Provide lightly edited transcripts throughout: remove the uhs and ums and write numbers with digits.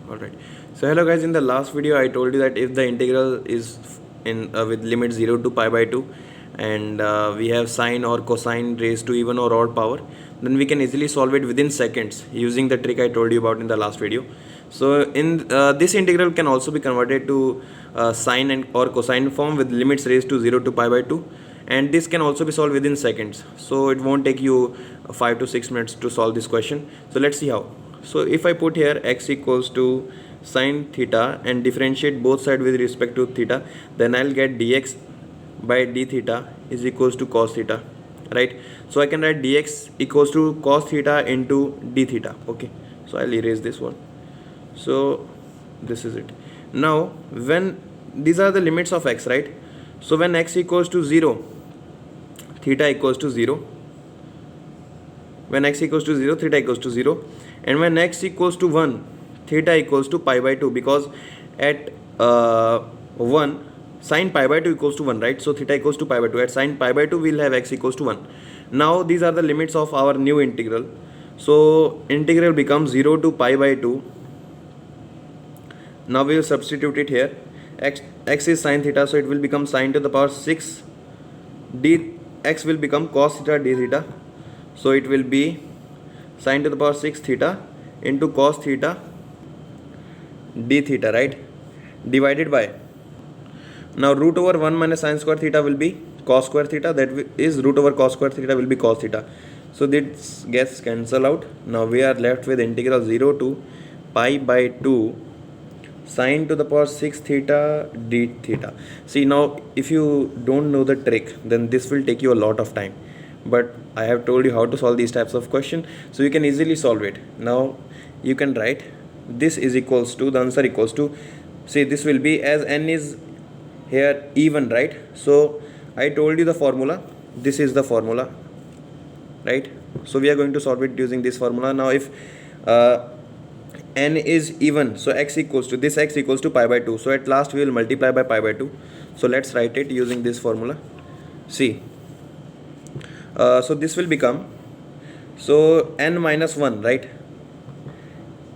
Alright. So hello guys, in the last video I told you that if the integral is in with limit 0 to pi by 2 and we have sine or cosine raised to even or odd power, then we can easily solve it within seconds using the trick I told you about in the last video. So in this integral can also be converted to sine and or cosine form with limits raised to 0 to pi by 2, and this can also be solved within seconds, so it won't take you 5 to 6 minutes to solve this question. So let's see how. So if I put here x equals to sine theta and differentiate both sides with respect to theta, then I'll get dx by d theta is equals to cos theta, right? So I can write dx equals to cos theta into d theta. Okay, so I'll erase this one. So this is it. Now when these are the limits of x, right? So when x equals to 0, theta equals to 0. When x equals to 0, theta equals to 0. And when x equals to 1, theta equals to pi by 2, because at 1, sine pi by 2 equals to 1, right? So theta equals to pi by 2. At sine pi by 2, we'll have x equals to 1. Now these are the limits of our new integral. So integral becomes 0 to pi by 2. Now we will substitute it here. X is sine theta, so it will become sine to the power 6 dx will become cos theta d theta. So it will be sine to the power 6 theta into cos theta d theta, right? Divided by, now root over 1 minus sine square theta will be cos square theta, that is root over cos square theta will be cos theta. So this gets cancelled out. Now we are left with integral 0 to pi by 2 sine to the power 6 theta d theta. See, now if you don't know the trick, then this will take you a lot of time, but I have told you how to solve these types of question, so you can easily solve it. Now you can write this is equals to, the answer equals to, see, this will be, as n is here even, right? So I told you the formula, this is the formula, right? So we are going to solve it using this formula. Now if n is even, so x equals to, this x equals to pi by 2, so at last we will multiply by pi by 2. So let's write it using this formula. See, so this will become, so n minus 1, right?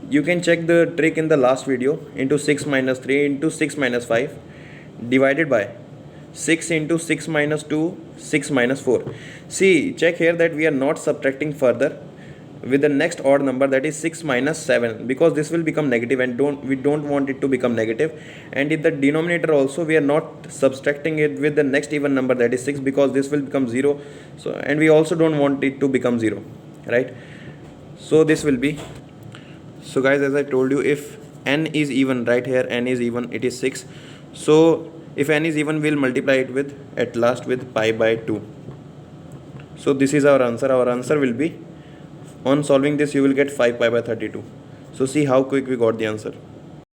You can check the trick in the last video, into 6 minus 3 into 6 minus 5 divided by 6 into 6 minus 2, 6 minus 4. See, check here that we are not subtracting further with the next odd number, that is 6 minus 7, because this will become negative and we don't want it to become negative. And in the denominator also we are not subtracting it with the next even number, that is 6, because this will become 0. So, and we also don't want it to become 0, right? So this will be, so guys, as I told you, if n is even, right here n is even, it is 6. So if n is even, we'll multiply it with, at last, with pi by 2. So this is our answer. Our answer will be, on solving this you will get 5 pi by 32. So see how quick we got the answer.